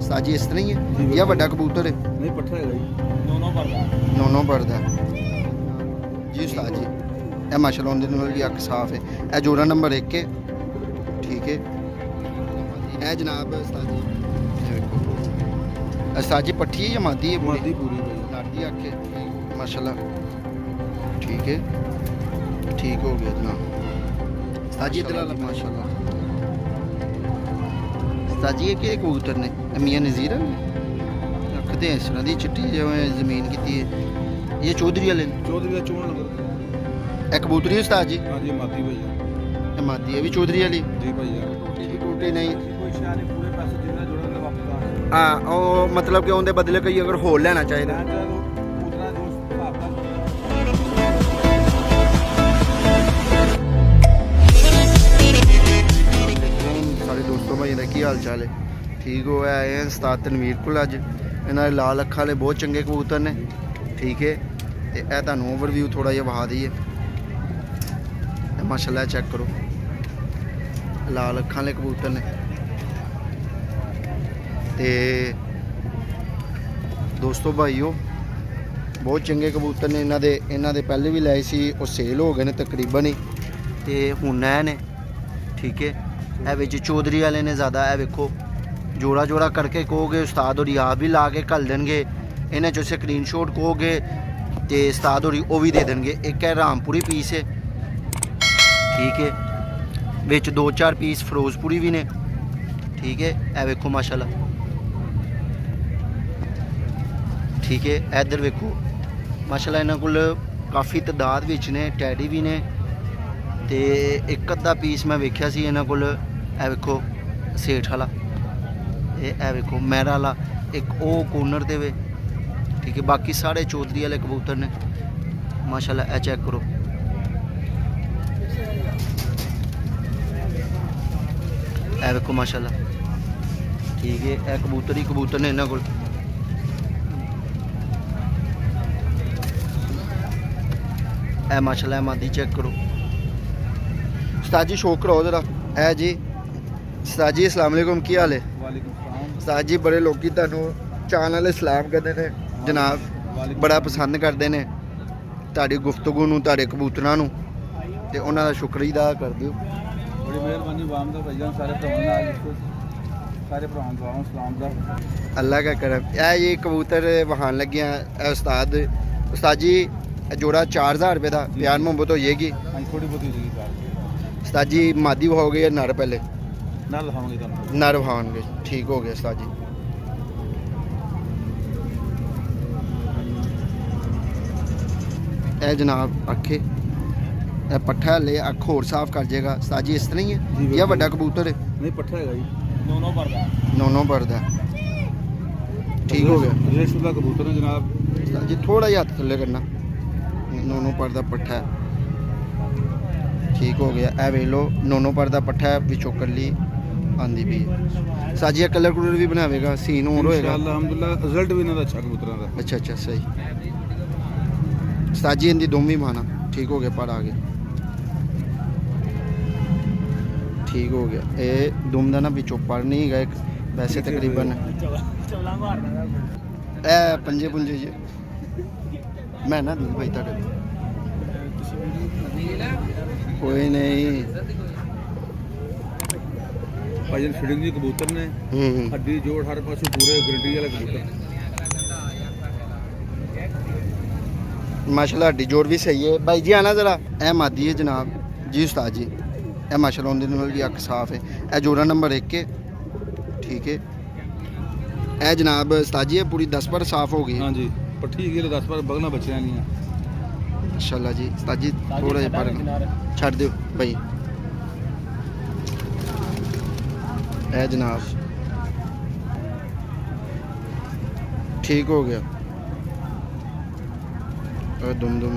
साजी इस तरह ही है या बड़ा कबूतर है? नहीं पट्ठा है नौ पड़ता जी उस्ताद जी। यह माशाल्लाह उनके नाल भी अख साफ है। यह जोड़ा नंबर 1 है, ठीक है। यह जनाब उस्ताद जी उस्ताद जी पट्ठी है या मादी है? मादी पूरी लाड़ी अख है माशाल्लाह, ठीक है, ठीक हो गया जनाब। उस्ताद जी इधर माशाल्लाह। उस्ताद जी ये कबूतर ने मियां नज़ीर रखते हैं इस तरह की चिट्टी जो जमीन की है। ये चौधरी वाले चौधरी का चोण नंबर एक कबूतरी उस्ताद जी? हाँ जी मादी भैया। ये मादी है भी चौधरी वाली जी भैया टूटी नहीं। कोई शायद पूरे पैसे जितना जोड़ा ले वापस हाँ वो मतलब कि उनके बदले कोई अगर होल लेना चाहिए उतना दोस्त आपका सारे दोस्तों भाई का की हाल चाल है? ठीक हो आए हैं उस्ताद तनवीर को अज। इन्होंने लाल अखा वाले बहुत चंगे कबूतर ने, ठीक है। तो यह तुहानू ओवरव्यू थोड़ा जिहा वहा दईए। माशाल्लाह चेक करो लाल अखा वाले कबूतर ने। तो दोस्तों भाईओ बहुत चंगे कबूतर ने। इन्हों दे पहले भी लाए सी, वो सेल हो गए ने तकरीबन ही। तो हुण ने ठीक है। ए विच चौधरी वाले ने ज़्यादा है, वेखो जोड़ा जोड़ा करके कहोगे उस्ताद होरी आप भी ला के घल देंगे। इन्हें जो स्क्रीन शॉट कहोगे तो उस्ताद होरी वो भी दे देंगे। एक है रामपुरी पीस है, ठीक है, विच 2-4 पीस फिरोजपुरी भी ने, ठीक है। ए वेखो माशाल्लाह, ठीक है। इधर वेखो माशाल्लाह इन्हों को काफ़ी तादाद विच ने, टैडी भी ने। तो एक अद्धा पीस मैं वेख्या सी इन्हों को। वेखो सेठ वाला, ए वेखो मैरा वाला, एक ओ कोनर दे वे, ठीक है। बाकी सारे चौधरी वाले कबूतर ने माशाल्लाह। ए चेक करो ए वेखो माशाल्लाह, ठीक है। ए कबूतर ही कबूतर ने इन्हों को। ए माशाल्लाह मादी चेक करो। उस्ताद जी शौक करो जरा। है जी उस्ताद जी अस्सलाम वालेकुम, की हाल है? उस्ताद जी बड़े लोग तुहानू चाहने वाले सलाम करते हैं जनाब, बड़ा पसंद करते हैं तुहाडी गुफ्तगू नूं, तुहाडे कबूतरां नूं, ते उन्हां दा शुक्रिया अदा कर दिओ। बड़ी मेहरबानी वाम दा भाईजान, सारे भरावां नूं सलाम दा। अल्लाह का करम। ये कबूतर वहान लगे हैं उस्ताद। उस्ताद जी जोड़ा 4000 रुपये का, प्यार मोहब्बत हो जाएगी? थोड़ी बहुत होगी उस्ताद जी मादी वहाओगे या नर? पहले नर दिखाओगे तुहानू। नर वहाओगे, ठीक हो गया उस्ताद जी। ए जनाब अखे ए पट्ठा ले अख होर साफ कर जाएगा उस्ताद जी। इस तरह ही है या बड़ा कबूतर है? नहीं पट्ठा है जी, नौ पड़दा, ठीक हो गया। रेशुदा कबूतर है जनाब। उस्ताद जी थोड़ा जिहा हाथ थल्ले करना, नौ पड़दा पट्ठा है, ठीक हो गया। ए वेख लो नौ पड़दा पट्ठा है, विचों कली आंदी भी है। उस्ताद जी कलर कुलर भी बनावेगा, सीन होर होएगा? अल्हम्दुलिल्लाह रिजल्ट भी इन्हां दा अच्छा कबूतरां दा। अच्छा अच्छा सही। उस्ताद जी इनकी दुम भी माना, ठीक हो गया, पर आ गया, ठीक हो गया। ये दुम का ना पिछों पर नहीं गए वैसे तकरीबन ए पंजे पुंजे जी मैं ना दिल भाई तक कोई नहीं भाईजान फिटिंग जी कबूतर ने, हड्डी जोड़ हर पासों पूरे गारंटी वाले कबूतर माशाल्लाह। हड्डी जोड़ भी सही है भाई जी। आना जरा। ए मादी है जनाब जी उस्ताद जी। ए माशाल्लाह उनके नाल भी अख साफ है। ए जोड़ा नंबर 1 है, ठीक है। ए जनाब उस्ताद जी पूरी 10 पर साफ हो गई? हाँ जी पट्ठी गई 10 पर बगना बच्चियां नहीं है माशाल्लाह जी। उस्ताद जी थोड़ा जिहा पर छड़ दो भाई। ए जनाब ठीक हो गया। दुम दुम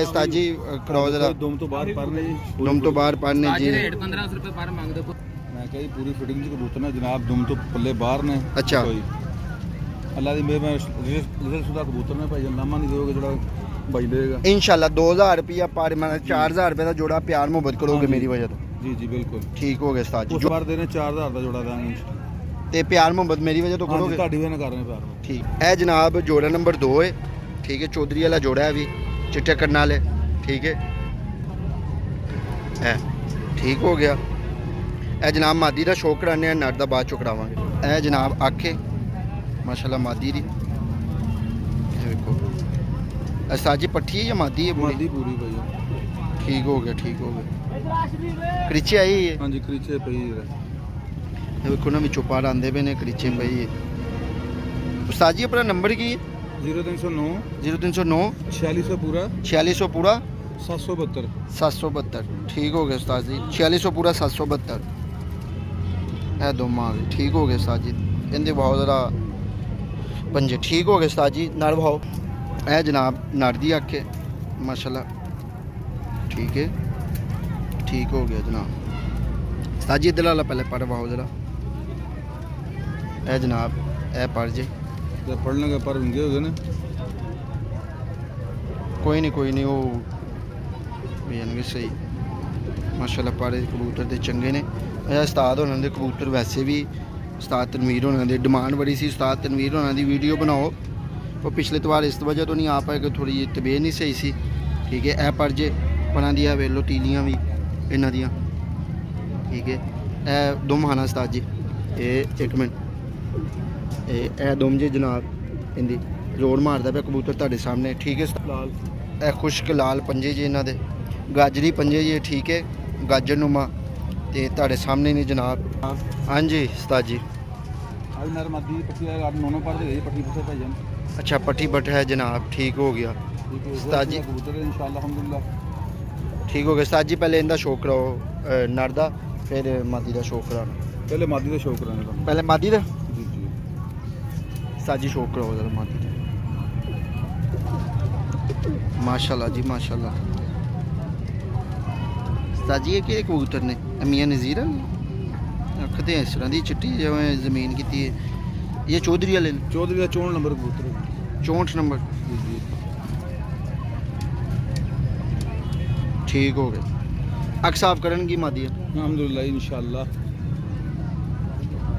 उस्ताद जी कराओ जरा। दुम तो बाहर परने जी, दुम तो बाहर पढ़ने जी। रेट 1500 रुपए पर मांगदे। मैं कही पूरी फिटिंग जी कबूतर ने जनाब, दुम तो पल्ले बाहर ने। अच्छा अल्लाह दी मेहरबानी रिजल्ट शुदा कबूतर ने भाई, लामा नहीं दोगे जरा ਬਾਈ ਦੇਗਾ इंशाल्लाह 2000 रुपया पर मतलब 4000 रुपये का जोड़ा प्यार मोहब्बत करोगे हाँ जी। मेरी वजह तो ਜੀ ਜੀ ਬਿਲਕੁਲ ठीक हो गया उस्ताद जी ਉਸ ਵਾਰ ਦੇ ਨੇ 4000 ਦਾ ਜੋੜਾ ਦਾਂਗੇ ते प्यार मोहब्बत मेरी वजह तो ਹਾਂਜੀ करोगे ਤੁਹਾਡੀ ਵੇ ਨਾ ਕਰ ਰਹੇ ਪਿਆਰ ठीक है जनाब जोड़ा नंबर 2 है ठीक है चौधरी वाला जोड़ा है भी चिट्टे करने वाले ठीक है ठीक हो गया ए जनाब मादी का शौक कराने नर का बाद चो करावांगे ए जनाब आखे माशाल्लाह मादी दी देखो उस्ताद जी पट्ठी है या मादी है ਮਾਦੀ पूरी ਪੂਰੀ ਪਈ ਹੈ ठीक हो गया करीचे आई है ਹਾਂਜੀ ਕਰੀਚੇ ਪਈ ਹੈ ये देखो ना विचों पार आंदे पे ने करीचे पई है उस्ताद जी अपना नंबर की है 0309 0309 4600 पूरा 4600 पूरा 772 772 ठीक हो गया उस्ताद जी 4600 पूरा 772 ए दो मां ठीक हो गया उस्ताद जी इनके भाव जरा पंजे ठीक हो गए उस्ताद जी नर भाव ए जनाब नर दी आखे माशाल्लाह ठीक है ठीक हो गया जनाब उस्ताद जी इधर वाला पहले पर भाव जरा ए जनाब ए पर जे ਤੇ ਫੜਨ ਲਗੇ ਪਰ ਹੁੰਗੇ ਹੋ ਗਏ ਨੇ कोई नहीं वो भेजणगे सही माशाल्लाह पारे कबूतर ते चंगे ने उस्ताद होना दे कबूतर वैसे भी उस्ताद तनवीर होना दे डिमांड बड़ी सी उस्ताद तनवीर होना दी वीडियो बनाओ वो पिछले तवार इस वजह तो नहीं आ पाए कि थोड़ी तबीयत नहीं सही सी ठीक है ए पर जे पना दिया वेलो तीलियां भी इन्हां दियां ठीक है ए दुम हाना उस्ताद जी ये एक मिनट ए दुम जी जनाब इंदी जोर मारदा पे कबूतर ਤੁਹਾਡੇ सामने ठीक है ਲਾਲ ਇਹ ਖੁਸ਼ਕ ਲਾਲ ਪੰਜੇ ਜੀ ਇਹਨਾਂ ਦੇ ਗਾਜਰੀ ਪੰਜੇ ਜੀ ਠੀਕ ਹੈ ਗਾਜਰ ਨੂਮਾ ਤੇ ਤੁਹਾਡੇ ਸਾਹਮਣੇ ਨੇ ਜਨਾਬ ਹਾਂਜੀ ਉਸਤਾਦ ਜੀ ਅੱਜ ਨਰ ਮਾਦੀ ਪੱਟੀ ਆ ਨੋਨੋ ਪਰ ਦੇ ਪੱਟੀ ਪੁੱਛੇ ਭਾਈ ਜਾਨ अच्छा पट्टी बट है जनाब ठीक हो गया उस्ताद जी ਕਬੂਤਰ ਇਨਸ਼ਾਅੱਲਾ ਅਲਹਮਦੁਲਿल्लाह ठीक हो गया उस्ताद जी पहले इनका शौक कराओ नर दा फिर मादी का शौक कराना ਪਹਿਲੇ ਮਾਦੀ ਦਾ ਸ਼ੌਕ ਕਰਾਂਗੇ ਤੁਹਾਨੂੰ पहले मादी का ਜੀ ਜੀ उस्ताद जी शौक कराओ जरा मादी दा माशाल्लाह जी माशाल्लाह उस्ताद जी ये कि कबूतर ने मियां नज़ीर अखते इस तरह की चिट्टी जिवें जमीन की ये चौधरी वाले ने ਚੌਧਰੀ ਦਾ 64 ਨੰਬਰ ਕਬੂਤਰ ਹੈ 64 नंबर ਜੀ ਜੀ ठीक हो गए अख साफ करन की मादी है ਅਲਹਮਦੁਲਿल्लाह ਇਨਸ਼ਾਅੱਲਾ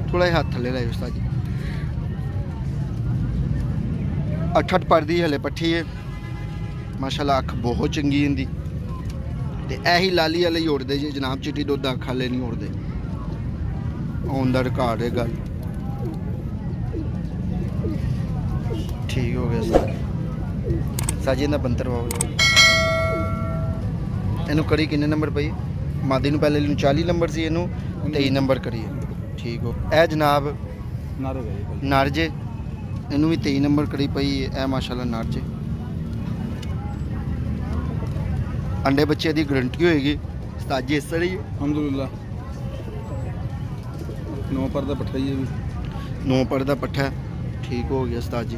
थोड़ा हाथ थले लाए उस्ताद जी अठठ पर दी हले पट्ठी है माशाल्लाह अख बहुत चंगी इंदी ते ऐही लाली वाले ही उड़दे जी जनाब चिट्टी दुद्ध अख वाले नहीं उड़दे ऑन द रिकॉर्ड है गल ठीक हो गया साजी दा बंतर बाबू ਇਹਨੂੰ ਕਰੀ ਕਿੰਨੇ ਨੰਬਰ ਪਈ ਮਾਦੀ ਨੂੰ ਪਹਿਲੇ ਨੂੰ 40 ਨੰਬਰ ਸੀ ਇਹਨੂੰ 23 ਨੰਬਰ ਕਰੀਏ ਠੀਕ ਹੋ ਇਹ ਜਨਾਬ ਨਾਰੇ ਗਏ ਭਾਈ ਨਰ ਜੇ ਇਹਨੂੰ ਵੀ 23 ਨੰਬਰ ਕਰੀ ਪਈ ਇਹ ਮਾਸ਼ਾਅੱਲਾ ਨਰ ਜੇ ਅੰਡੇ ਬੱਚੇ ਦੀ ਗਰੰਟੀ ਹੋਏਗੀ ਉਸਤਾਦ ਜੀ ਇਸ ਤਰ੍ਹਾਂ ਹੀ ਅਲਹਮਦੁਲਿल्लाह ਨੌ ਪਰ ਦਾ ਪੱਠਾ ਹੀ ਹੈ ਵੀ 9 ਪਰ ਦਾ ਪੱਠਾ ਠੀਕ ਹੋ ਗਿਆ ਉਸਤਾਦ ਜੀ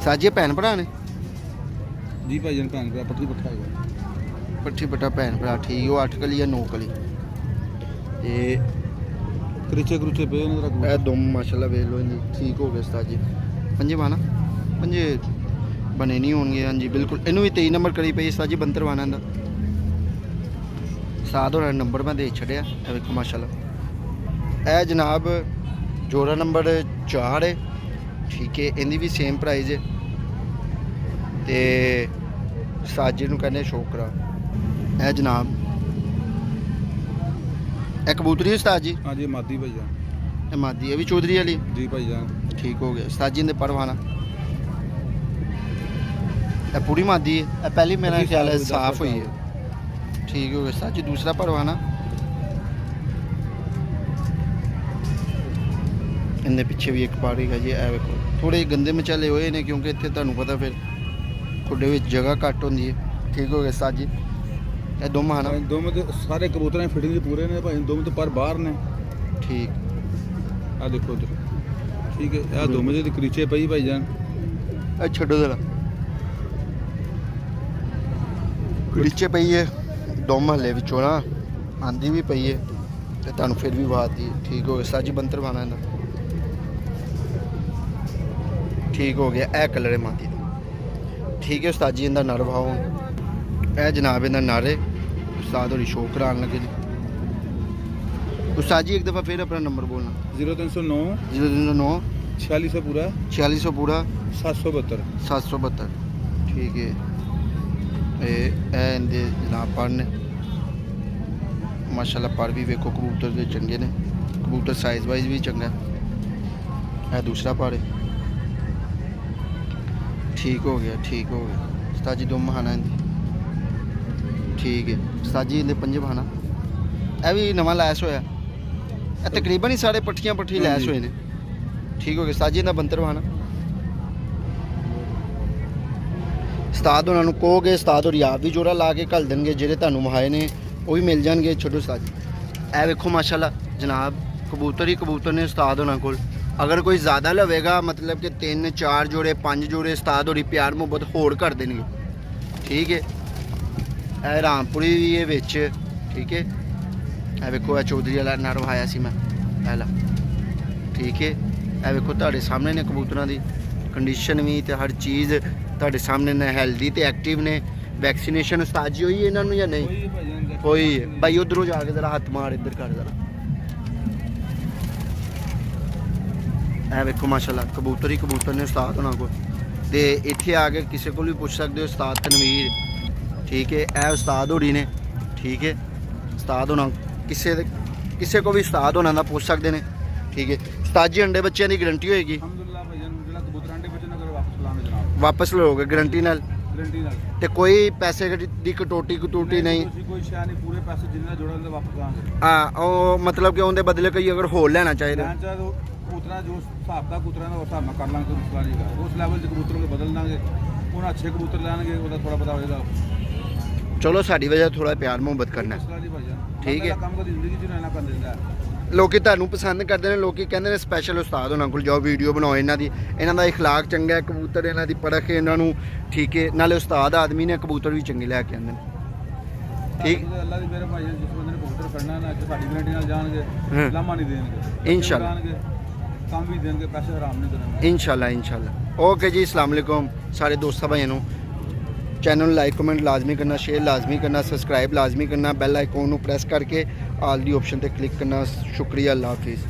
ਸਾਜੇ ਭੈਣ ਭਰਾ ਨੇ ਜੀ ਭਾਈ ਜਾਨ ਭੈਣ ਭਰਾ ਪੱਠੀ ਪੱਠਾ ਹੈਗਾ ਪੱਠੀ ਪੱਠਾ ਭੈਣ ਭਰਾ ਠੀਕ ਉਹ 8 ਕਲੀ ਜਾਂ 9 ਕਲੀ ਤੇ ਕਰੀਚੇ ਕਰੂਚੇ ਪਏ ਨੇ ਇਹ ਤੇਰਾ ਦੁਮ ਮਾਸ਼ਾਅੱਲਾ ਵੇਖ ਲਓ ਇਹਦੀ ਠੀਕ ਹੋ ਗਿਆ ਉਸਤਾਦ ਜੀ ਪੰਜੇ ਬਾਣਾ ਪੰਜੇ ਬਣੇ ਨਹੀਂ ਹੋਣਗੇ ਹਾਂਜੀ ਬਿਲਕੁਲ ਇਹਨੂੰ ਵੀ 23 ਨੰਬਰ ਕਰੀ ਪਈ ਉਸਤਾਦ ਜੀ ਬੰਤਰਵਾਨਾ ਦਾ ਸਾਧ ਹੋਣਾ ਨੰਬਰ ਮੈਂ ਦੇ ਛੱਡਿਆ ਇਹ ਵੇਖੋ ਮਾਸ਼ਾਅੱਲਾ ਇਹ ਜਨਾਬ ਜੋੜਾ ਨੰਬਰ 4 ਹੈ ਠੀਕ ਹੈ ਇਹਦੀ ਵੀ ਸੇਮ ਪ੍ਰਾਈਸ ਹੈ ਤੇ ਸਾਜੇ ਨੂੰ ਕਹਿੰਦੇ ਸ਼ੌਕ ਕਰਾ ਇਹ ਜਨਾਬ ਇਹ ਕਬੂਤਰੀ ਉਸਤਾਦ ਜੀ ਹਾਂਜੀ ਮਾਦੀ ਭਾਈ ਜਾਨ ਇਹ ਮਾਦੀ ਇਹ ਵੀ ਚੌਧਰੀ ਵਾਲੀ ਜੀ ਭਾਈ ਜਾਨ ਠੀਕ ਹੋ ਗਿਆ ਉਸਤਾਦ ਜੀ ਦੇ ਪਰਵਾਨਾ ਇਹ ਪੂਰੀ ਮਾਦੀ ਹੈ ਇਹ ਪਹਿਲੀ ਮੇਰਾ ਖਿਆਲ ਹੈ ਸਾਫ ਹੋਈ ਹੈ ਠੀਕ ਹੋ ਗਿਆ ਉਸਤਾਦ ਜੀ ਦੂਸਰਾ ਪਰਵਾਨਾ ਇਹਦੇ ਪਿੱਛੇ ਵੀ ਇੱਕ ਪਾਰ ਹੈਗਾ ਜੀ ਇਹ ਵੇਖੋ ਥੋੜੇ ਗੰਦੇ ਮਚਾਲੇ ਹੋਏ ਨੇ ਕਿਉਂਕਿ ਇੱਥੇ ਤੁਹਾਨੂੰ ਪਤਾ ਫਿਰ ਖੁੱਡੇ ਵਿੱਚ ਜਗ੍ਹਾ ਘੱਟ ਹੁੰਦੀ ਹੈ ਠੀਕ ਹੋ ਗਿਆ ਉਸਤਾਦ ਜੀ ਇਹ ਦੋਵਾਂ ਹਨਾ ਦੋਵੇਂ ਤੇ ਸਾਰੇ ਕਬੂਤਰਾਂ ਦੀ ਫਿਟਿੰਗ ਪੂਰੇ ਨੇ ਭਾਈ ਦੋਵੇਂ ਤੇ ਪਰ ਬਾਹਰ ਨੇ ਠੀਕ ਆ ਦੇਖੋ ਉਧਰ ਠੀਕ ਹੈ ਆ ਦੋਵੇਂ ਦੇ ਕਰੀਚੇ ਪਈ ਭਾਈ ਜਾਨ ਇਹ ਛੱਡੋ ਜ਼ਰਾ ਕਰੀਚੇ ਪਈ ਹੈ ਦੋ ਮਹੱਲੇ ਵਿੱਚੋਂ ਨਾ ਆਂਦੀ ਵੀ ਪਈ ਹੈ ਤੇ ਤੁਹਾਨੂੰ ਫਿਰ ਵੀ ਬਾਤ ਦੀ ਠੀਕ ਹੋ ਗਿਆ ਉਸਤਾਦ ਜੀ ਬੰਤਰ ਬਾਣਾ ਇਹਦਾ ठीक हो गया। ए कलर है मादी दा, ठीक है उस्ताद जी। इंदा नर भाव ए जनाब, इंदा नर है। उस्ताद होरी शो करान लगे ने। उस्ताद जी एक दफ़ा फिर अपना नंबर बोलना। 0309 009 4600 पूरा 4600 पूरा 772। 772, ठीक है। ए इंदे जनाब पर ने माशाल्लाह, पर भी वेखो कबूतर दे चंगे ने। कबूतर साइज वाइज भी चंगा है। दूसरा पर है, ठीक हो गया, ठीक हो गया। उस्ताद जी दुम बहाना इंदी, ठीक है उस्ताद जी। इंदे पंजे बहाना ए भी नवा लैस होया। ए तकरीबन ही सारे पट्ठियां पट्ठी लैस होए ने, ठीक हो गया। उस्ताद जी इंदा बंतर बहाना। उस्ताद होना कहोगे, उस्ताद होरी आप भी जोड़ा ला के घल देंगे। ਜਿਹੜੇ ਤੁਹਾਨੂੰ ਮਹਾਏ ਨੇ ਉਹ ਵੀ ਮਿਲ ਜਾਣਗੇ। ਛੋਟੋ ਉਸਤਾਦ ਜੀ ਇਹ ਵੇਖੋ ਮਾਸ਼ਾਅੱਲਾ ਜਨਾਬ, ਕਬੂਤਰ ਹੀ ਕਬੂਤਰ ਨੇ ਉਸਤਾਦ ਹੋਣਾ ਕੋਲ। ਅਗਰ ਕੋਈ ਜ਼ਿਆਦਾ ਲਵੇਗਾ ਮਤਲਬ ਕਿ 3 4 ਜੋੜੇ 5 ਜੋੜੇ ਉਸਤਾਦ ਹੋਰੀ ਪਿਆਰ ਮੁਹੱਬਤ ਹੋਰ ਕਰ ਦੇਣਗੇ, ਠੀਕ ਹੈ। ਇਹ ਰਾਮਪੁਰੀ ਵੀ ਇਹ ਵਿੱਚ, ਠੀਕ ਹੈ। ਇਹ ਵੇਖੋ ਇਹ ਚੌਧਰੀ ਵਾਲਾ ਨਰ ਵਹਾਇਆ ਸੀ ਮੈਂ ਪਹਿਲਾਂ, ਠੀਕ ਹੈ। ਇਹ ਵੇਖੋ ਤੁਹਾਡੇ ਸਾਹਮਣੇ ਨੇ ਕਬੂਤਰਾਂ ਦੀ ਕੰਡੀਸ਼ਨ ਵੀ ਤੇ ਹਰ ਚੀਜ਼ ਤੁਹਾਡੇ ਸਾਹਮਣੇ ਨੇ। ਹੈਲਦੀ ਤੇ ਐਕਟਿਵ ਨੇ। ਵੈਕਸੀਨੇਸ਼ਨ ਉਸਤਾਦ ਜੀ ਹੋਈ ਇਹਨਾਂ ਨੂੰ ਜਾਂ ਨਹੀਂ ਹੋਈ ਹੈ? ਭਾਈ ਉਧਰੋਂ ਜਾ ਕੇ ਜ਼ਰਾ ਹੱਥ ਮਾਰ, ਇੱਧਰ ਕਰ ਜ਼ਰਾ। ਇਹ ਵੇਖੋ ਮਾਸ਼ਾਅੱਲਾ ਕਬੂਤਰ ਹੀ ਕਬੂਤਰ ਨੇ ਉਸਤਾਦ ਹੋਣਾ ਕੋਲ। ਤੇ ਇੱਥੇ ਆ ਕੇ ਕਿਸੇ ਕੋਲ ਵੀ ਪੁੱਛ ਸਕਦੇ ਹੋ ਉਸਤਾਦ ਤਨਵੀਰ, ਠੀਕ ਹੈ। ਇਹ ਉਸਤਾਦ ਹੋਰੀ ਨੇ, ਠੀਕ ਹੈ। ਉਸਤਾਦ ਹੋਣਾ ਕਿਸੇ ਕੋ ਵੀ ਉਸਤਾਦ ਹੋਣਾ ਦਾ ਪੁੱਛ ਸਕਦੇ ਨੇ, ਠੀਕ ਹੈ। ਉਸਤਾਦ ਜੀ ਅੰਡੇ ਬੱਚਿਆਂ ਦੀ ਗਰੰਟੀ ਹੋਏਗੀ? ਅਲਹਮਦੁਲਿਲਾ ਭਾਈਜਾਨ, ਜਿਹੜਾ ਕਬੂਤਰ ਅੰਡੇ ਬੱਚੇ ਨਾ ਕਰੇ ਵਾਪਸ ਲਾਣੇ ਜਨਾਬ, ਵਾਪਸ ਲਓਗੇ ਗਰੰਟੀ ਨਾਲ? ਗਰੰਟੀ ਨਾਲ। ਤੇ ਕੋਈ ਪੈਸੇ ਦੀ ਕਟੌਤੀ ਨਹੀਂ? ਤੁਸੀਂ ਕੋਈ ਸ਼ੈ ਨਹੀਂ, ਪੂਰੇ ਪੈਸੇ ਜਿੰਨੇ ਜੋੜਨ ਦੇ ਵਾਪਸ ਲਾਂਗੇ। ਹਾਂ, ਉਹ ਮਤਲਬ ਕਿ ਉਹਦੇ ਬਦਲੇ ਕੋਈ ਅਗਰ ਹੋਰ ਲੈਣਾ ਚਾਹੀਦਾ ਲੈਣ ਚਾਹ ਕਬੂਤਰਾਂ ਜੋ ਹਿਸਾਬ ਦਾ ਕਬੂਤਰਾਂ ਦਾ ਉਸ ਹਿਸਾਬ ਨਾਲ ਕਰ ਲਾਂਗੇ, ਕੋਈ ਮਸਲਾ ਨਹੀਂ ਹੈਗਾ। ਉਸ ਲੈਵਲ 'ਚ ਕਬੂਤਰਾਂ ਨੂੰ ਬਦਲ ਦਾਂਗੇ। ਉਹਨਾਂ ਅੱਛੇ ਕਬੂਤਰ ਲੈਣਗੇ, ਉਹਦਾ ਥੋੜਾ ਪਤਾ ਹੋਏਗਾ। ਚਲੋ ਸਾਡੀ ਵਜ੍ਹਾ ਥੋੜਾ ਪਿਆਰ ਮੁਹੱਬਤ ਕਰਨਾ, ਮਸਲਾ ਨਹੀਂ ਭਾਈਜਾਨ, ਠੀਕ ਹੈ। ਕੰਮ ਕਦੀ ਜ਼ਿੰਦਗੀ 'ਚ ਰਹਿਣਾ ਕਰ ਦਿੰਦਾ। ਲੋਕੀ ਤੁਹਾਨੂੰ ਪਸੰਦ ਕਰਦੇ ਨੇ। ਲੋਕੀ ਕਹਿੰਦੇ ਨੇ ਸਪੈਸ਼ਲ ਉਸਤਾਦ ਉਹਨਾਂ ਕੋਲ ਜਾਓ, ਵੀਡੀਓ ਬਣਾਓ ਇਹਨਾਂ ਦੀ। ਇਹਨਾਂ ਦਾ اخلاق ਚੰਗਾ ਹੈ, ਕਬੂਤਰ ਇਹਨਾਂ ਦੀ ਪਰਖ ਇਹਨਾਂ ਨੂੰ, ਠੀਕ ਹੈ। ਨਾਲੇ ਉਸਤਾਦ ਆਦਮੀ ਨੇ, ਕਬੂਤਰ ਵੀ ਚੰਗੇ ਲੈ ਕੇ ਆਉਂਦੇ ਨੇ, ਠੀਕ। ਅੱਲਾ ਦੀ ਮੇਰੇ ਭਾਈਜਾਨ, ਜਿਸ ਬੰਦੇ ਨੇ ਕਬੂਤਰ ਫੜਨਾ ਨਾ ਕਿ ਸਾਡੀ ਗਰੰਟੀ ਨਾਲ ਜਾਣਗੇ, ਲਾਮਾ ਨਹੀਂ ਦੇਣਗੇ ਇੰਸ਼ਾਅੱਲਾ। ਕੰਮ ਵੀ ਦੇਣਗੇ, ਪੈਸੇ ਹਰਾਮ ਨਹੀਂ ਕਰਨਗੇ ਇੰਸ਼ਾਅੱਲਾ ਇੰਸ਼ਾਅੱਲਾ। ਓਕੇ ਜੀ, अस्सलाम वालेकुम ਸਾਰੇ ਦੋਸਤਾਂ ਭਾਈਆਂ ਨੂੰ। चैनल ਨੂੰ लाइक कमेंट लाजमी करना, शेयर लाजमी करना, सब्सक्राइब लाजमी करना, बैल आइकॉन ਨੂੰ प्रेस करके आल दी ऑप्शन पे क्लिक करना। शुक्रिया, अल्लाह हाफिज़।